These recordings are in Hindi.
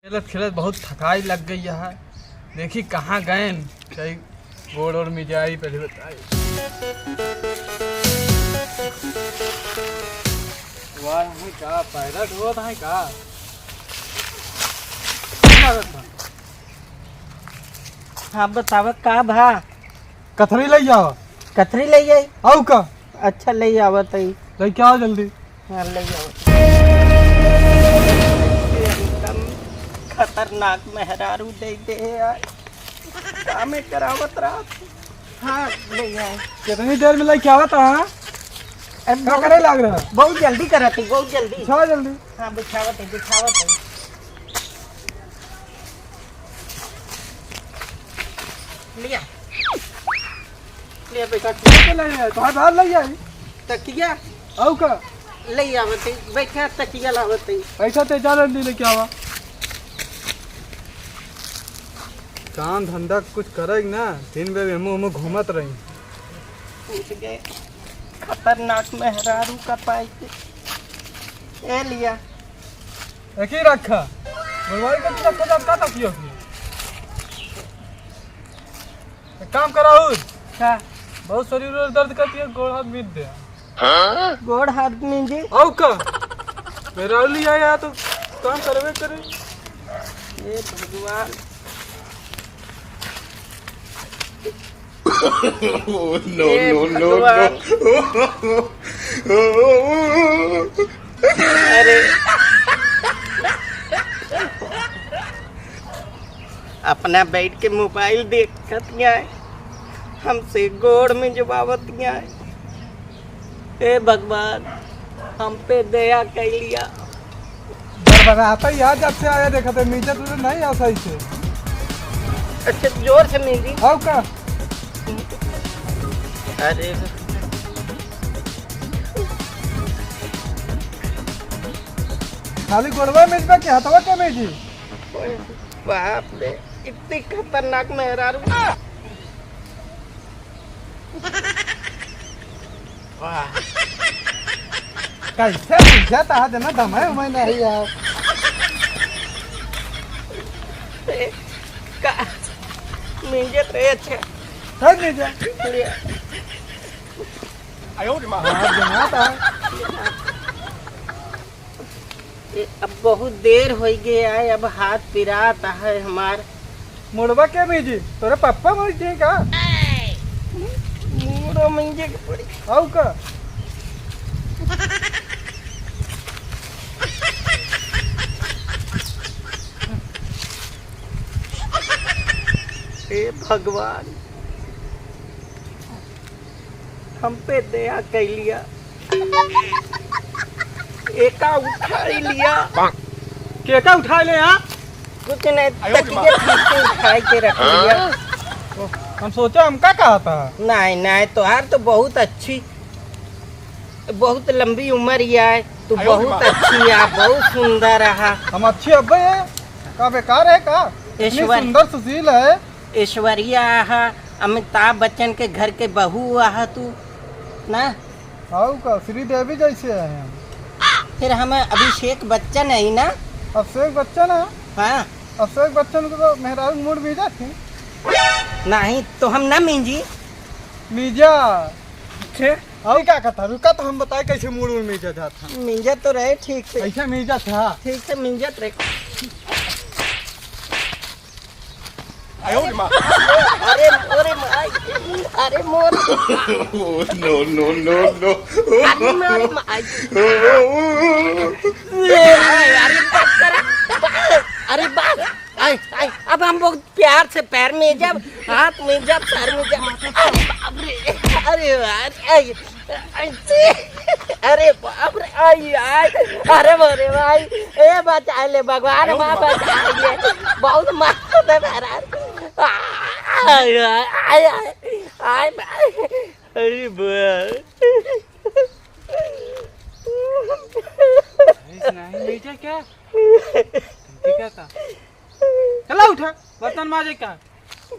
खेलत खेलत बहुत थकाई लग गई है। देखी कहाँ गए कहीं गोड़ और मिजाई पहले बताई। वाह है का पैरा धोत है का हाँ बताव का भा कथरी ले जाओ। कथरी ले आई। आओ का अच्छा ले आवत है। ले क्या आओ जल्दी। हाँ ले आवत। एकदम खतरनाक मेहरारू दे दे यार। काम में करावत रात। हाँ ले आए। कितनी देर में लेके आवत है? क्या करे लग रहा है? बहुत जल्दी करत है, बहुत जल्दी। बिछाओ जल्दी। हाँ बिछावत है, बिछावत है। लिया लिया बेटा बाहर ले जाए तकिया आओ का ले आवत है। बैठा तकिया लावत है। पैसा ते जा जल्दी लेके आवा। काम धंधा कुछ करेगी ना दिन में मुँह घूमत रही। पूछ गए खतरनाक मेहरारू का पाइप ये लिया। एक ही रखा मोबाइल का रखा जब का तकियो की एक काम कराओ। क्या बहुत शरीर में दर्द करती है गोड़ हाथ बीत दे। गोड़ हाथ में जी आओ का मेरा लिया आया तो काम करवे करे। ये भगवान no, no, no. अरे अपना बैठ के मोबाइल देखत है हमसे गोड़ में जबावतियाँ। ए भगवान हम पे दया कर लिया। आता याद जब से आया देखा था नीचे तुझे नहीं आ सही से। अच्छा जोर से मेरी। आओ का अरे खाली गोड़वा में पे क्या हथवा के में जी। बाप रे इतनी खतरनाक मेहरारू। वाह कैसे बुझाता है ना दम है मैं नहीं यार। का मुझे तो अच्छा सही नहीं जा आयो रे मां। जमाता है। अब बहुत देर हो गया है। अब हाथ पिराता है हमार। मुड़वा के में जी तोरे पापा मर जी का मुड़ो मंजे के पड़ी। आओ का हे भगवान हम पे दया कर लिया। एका उठा ही लिया। केका उठा ले यहाँ। कुछ नहीं तकिया ठीक से उठा के रख लिया। हम सोचा हम का कहा था। नहीं नहीं तोहार तो बहुत अच्छी बहुत लंबी उम्र ही है। तू बहुत अच्छी है, बहुत सुंदर रहा। हम अच्छे अब्बे है का बेकार है का इतनी ईश्वर सुंदर सुशील है। ऐश्वर्या आहा अमिताभ बच्चन के घर के बहू आहा तू ना। आओ का श्रीदेवी जैसे है हम। फिर हमें अभिषेक बच्चन है ना। अभिषेक बच्चन है। हाँ अभिषेक बच्चन को तो मेहरारू मूड भेजा थी। नहीं तो हम ना मिंजी मीजा और क्या कहता रुका तो हम बताए कैसे मूड में मीजा था। मिंजा तो रहे ठीक से। ऐसा मीजा था। ठीक से मिंजत रहे। आयो रे मां। अरे मोरे माई अरे मोर no, no, no, no. अरे मोरे माई अरे बात करा। अरे बात आई आई अब हम बहुत प्यार से पैर में जब हाथ में जब पैर में जब अरे अरे अरे बाप रे आई आई अरे मोरे भाई ए बचा ले भगवान माँ बचा ले। बहुत मारता है मेरा। आई आई आई आई अरे नहीं मीजा क्या क्या था। चला उठा बर्तन माजे का।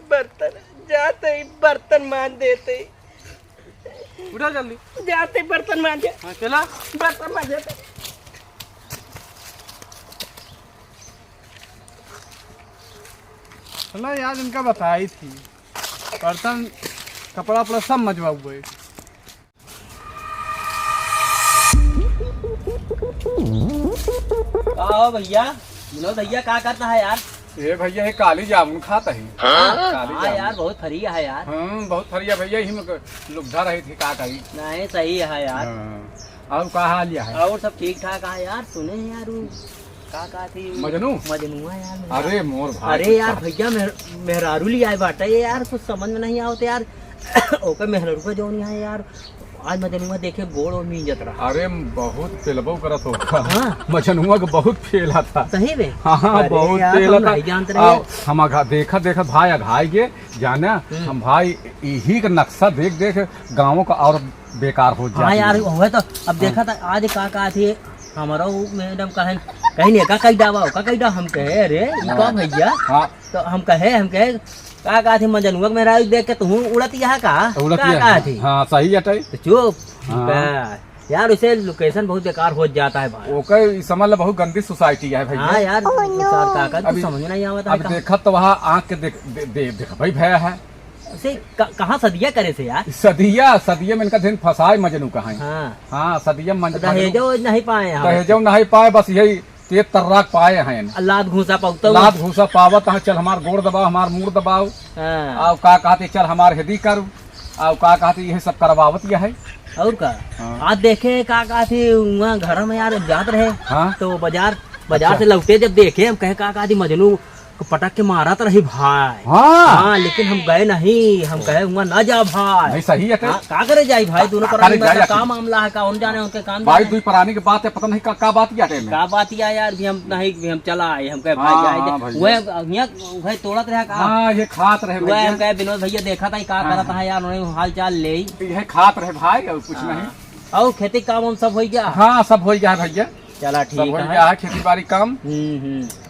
बर्तन जाते ही बर्तन मान देते। उठा जल्दी जाते बर्तन मांजे। हाँ चला बर्तन मांजे। मसला यार इनका बताई थी, बर्तन कपड़ा वपड़ा सब मजवा हुए। भैया विनोद भैया क्या करता है यार? ये भैया ये काली जामुन खाता है। हाँ यार बहुत फरिया है यार। बहुत फरिया भैया, यही में लुब्धा रही थी का कही। नहीं सही है यार। और का हाल है? और सब ठीक ठाक है यार। सुने हैं यार वो का थी मजनू है यार। अरे मोर भाई, अरे यार भैया मेहरारू ली आए बाटे यार, कुछ समझ में नहीं आवते यार। ओके मेहरारू पे जो नहीं है यार, आज मजनुआ देखे गोड़ और मींजत रहा। अरे बहुत फेलबो करत होगा। हाँ? मजनुआ का बहुत फेला था। सही में? हाँ बहुत फेला था। जानते रहे हम देखा भाई अघाई गे जाना हम भाई यही का नक्शा देख देख गाँवों का और बेकार हो जाए। हाँ यार हुए तो अब देखा था आज का थी हमारा मैडम कहन कहीं नहीं का कई डावा का कई डावा हम कहे अरे इनका भैया। हाँ तो हम कहे का थी मजनुआ मेरा देख के तू उड़त यहाँ का थी। हाँ सही है तो चुप यार, उसे लोकेशन बहुत बेकार हो जाता है भाई। ओके समझ लो बहुत गंदी सोसाइटी है भैया। हाँ यार अभी समझ नहीं आवता। अब देखा तो वहाँ आँख के देख भाई भैया है उसे कहाँ सदिया करे से यार? सदिया में इनका दिन फंसाए मजनू कहाँ। हाँ सदिया दहेजो नहीं पाए, दहेजो नहीं पाए, बस यही तेज तर्राक पाए हैं। लाद घूसा पाता लाद घूसा पावत है। चल हमार गोड़ दबाओ, हमार मुंह दबाओ। और का कहते चल हमार हेदी करू, और का कहते यही सब करवावत यह है। और का आज देखे का थी वहाँ घर में यार जात रहे। हाँ? तो बाजार से लौटे जब देखे हम कहे का थी मजनू पटक के मारा तो रही भाई। हाँ लेकिन हम गए नहीं, हम कहे वहाँ न जा भाई। नहीं सही है का करे जाई भाई, दोनों प्राणी का मामला है, कौन जाने उनके कान भाई। दुई प्राणी की बात है, पता नहीं का बात या यार भी हम नहीं भी हम चला आए। हम कहे भाई वह तोड़त रहा ये खात रहे। हम कहे विनोद भैया देखा था का करता है यार, उन्हें हाल चाल ले खात रहे भाई और कुछ नहीं। और खेती काम सब हो गया? हाँ सब हो गया है भैया। चला ठीक है, खेती बाड़ी काम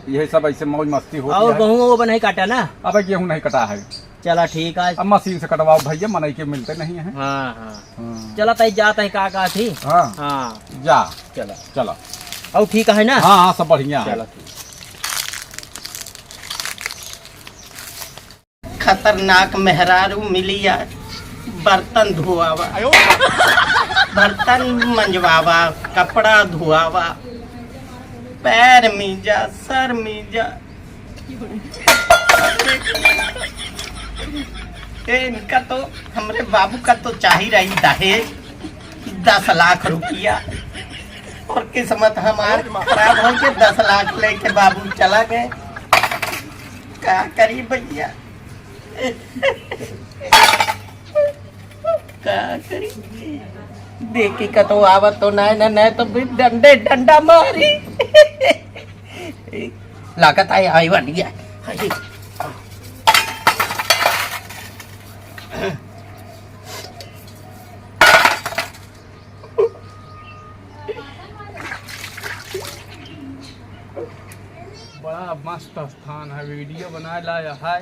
यही सब ऐसे मौज मस्ती हो। और गेहूँ वो नहीं काटा ना? अब गेहूँ नहीं कटा है। चला ठीक है, अब मशीन से कटवाओ भैया, मनई के मिलते नहीं है। हाँ। चला तय जाता है का थी। हाँ जा चला और ठीक है ना? हाँ सब बढ़िया है। खतरनाक मेहरारू मिली यार, बर्तन धोआवा, बर्तन मंजवावा, कपड़ा धोआवा, पैर मीजा, सर मीजा। इनका तो हमरे बाबू का तो चाही रही दहेज 10 लाख रुपया, और किस्मत हमार खराब हो के 10 लाख लेके बाबू चला गए। क्या करी भैया, क्या करी? देखी का तो आवत तो नहीं तो भी डंडा मारी। लागत आई बढ़िया। बड़ा मस्त स्थान है, वीडियो बना लाया है।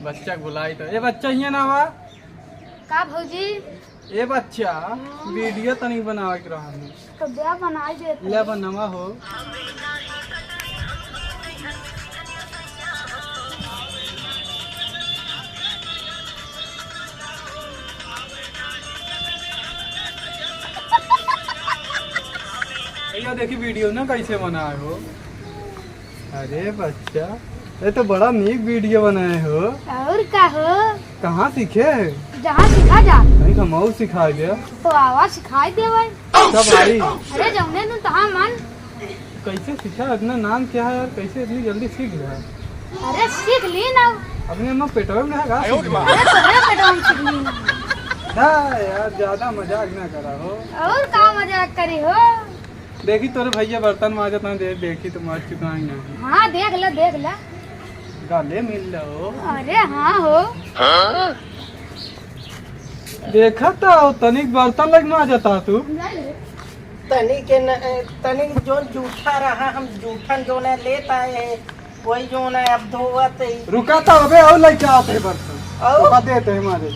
बच्चा बुलाई तो ये बच्चा ही ना बा का भौजी? ए बच्चा वीडियो तनी बनावे के रहा है तो बे बनाई देते। ले बनवा हो। भैया देखी वीडियो ना कैसे बनाए हो। अरे बच्चा ये तो बड़ा नीक वीडियो बनाए हो। और का हो? कहाँ सीखे? जहाँ सिखा जा कहीं का मऊ सिखा गया तो आवाज सिखाई देवे। सब आई? अरे जौने तू तहाँ मन। कैसे सीखा? अपना नाम क्या है यार, कैसे इतनी जल्दी सीख गया? अरे सीख ली ना। अपने अम्मा पेटवा में लगा। अरे तुम्हारे पेटवा में सीख ली ना। यार ज्यादा मजाक ना करा हो। और का मजाक करी हो? देखी तोरे भैया बर्तन माजत ना देखी तो माज चुका ही नहीं। हाँ देख ले गाले मिल लो। अरे हाँ हो। देखा तो तनिक बर्तन लग माजता तू। तनिक जो जूठा रहा, हम जूठन जो न लेता है वही जो न अब धोवत है। रुका तो अबे और लेके आते बर्तन और देते हैं मारे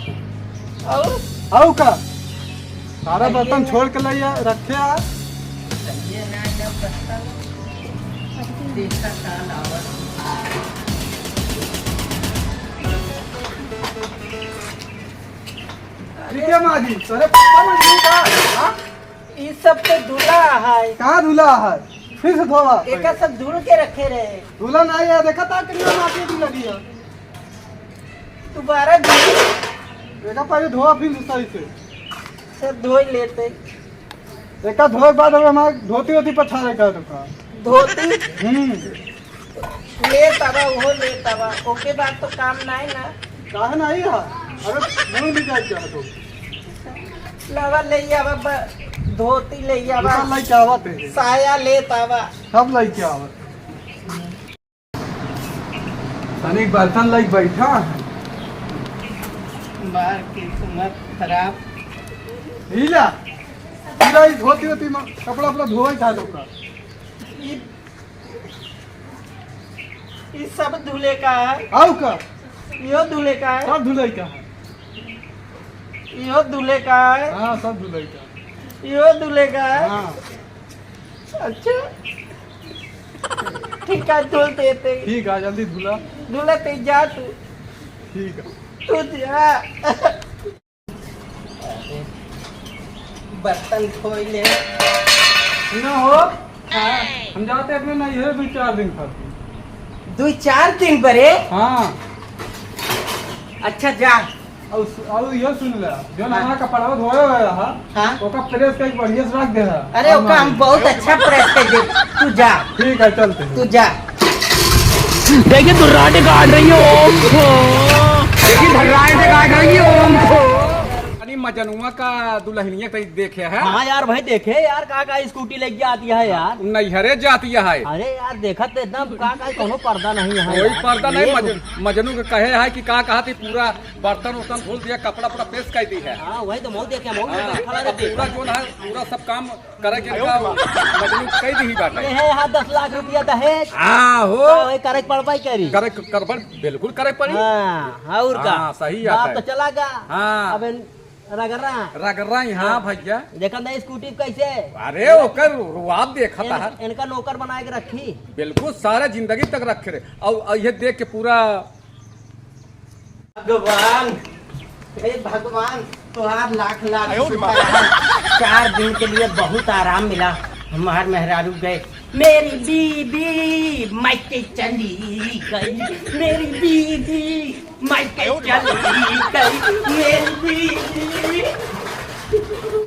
और का सारा बर्तन छोड़ के लाइए रखे यार। ठीक है माँ जी तोरे पापा मजनू का हाँ? ये सब तो धुला है। कहाँ धुला है फिर से धोवा एक सब धुल के रखे रहे। धुला नहीं है देखा था कितना माटी भी लगी है दोबारा धुल देखा पहले धोआ फिर से सही से सब धो लेते। देखा धोए के बाद अब हमारे धोती होती पर छाड़े का दुकान धोती हम्म ले तबा वो ले तबा ओके बाद तो काम नहीं ना। कहा नहीं है अरे मुँह भी जाए क्या तो लवा ले आवा धोती ले आवा सब लाई क्या आवत है साया ले तबा सब लाई क्या आवत तनिक बर्तन लाई बैठा बार की सुमत खराब। हीला हीला ही धोती होती कपड़ा अपना धोए था लोग का ये सब धुले का है। आओ का यो धुले का है। सब धुलाई का है यो धुले का है। हाँ सब धुलाई का यो धुले का है। हाँ अच्छा ठीक है धुल देते। ठीक है जल्दी धुला धुले ते जा तू ठीक है तू जा बर्तन धोई ले। ना हो हाँ हम जाते अपने नहीं है 2-4 दिन खाते 2-4 दिन बरे। हाँ अच्छा जा। और ये सुन ले जो हमारा कपड़ा धोए हुए रहा हाँ ओका प्रेस का बढ़िया से रख दे रहा अरे ओका हम बहुत अच्छा प्रेस कर दे। तू जा ठीक है चलते हैं तू जा। देखिए दुर्राटे काट रही है ओम को। देखिए दुर्राटे काट रही है ओम को। मजनुआ का दुल्हनिया कहीं देखे है हाँ यार भाई देखे यार का स्कूटी लेके आती है यार। नैहरे जाती है अरे यार देखा तो एकदम का कोनो पर्दा नहीं है। कोई पर्दा नहीं मजनू के कहे है कि का कहा थी पूरा बर्तन उर्तन धुल दिया कपड़ा पूरा प्रेस कर दी है। हाँ वही तो मऊ देखे मऊ हाँ, खड़ा अब रहते। पूरा जो है पूरा सब काम करेगी मजनू कह दी बात ये है यहाँ 10 लाख रुपया दहेज। हाँ हो वही करे पड़वाई करी। करे करबड़ बिल्कुल करे पड़ी। हाँ और का हाँ, सही आता बाप है। तो चला गा। हाँ। अब रगड़ा रगड़ा हाँ भैया देखा नहीं स्कूटी कैसे। अरे ओकर रुआब देखता है इनका नौकर बना के रखी। बिल्कुल सारा जिंदगी तक रखे रहे और ये देख के पूरा भगवान हे भगवान तुहार लाख लाख शुक्र है। 4 दिन के लिए बहुत आराम मिला। हमार मेहरारू गए मेरी बीबी मायके चली गई। मेरी बीबी मायके चली गई। मेरी बीबी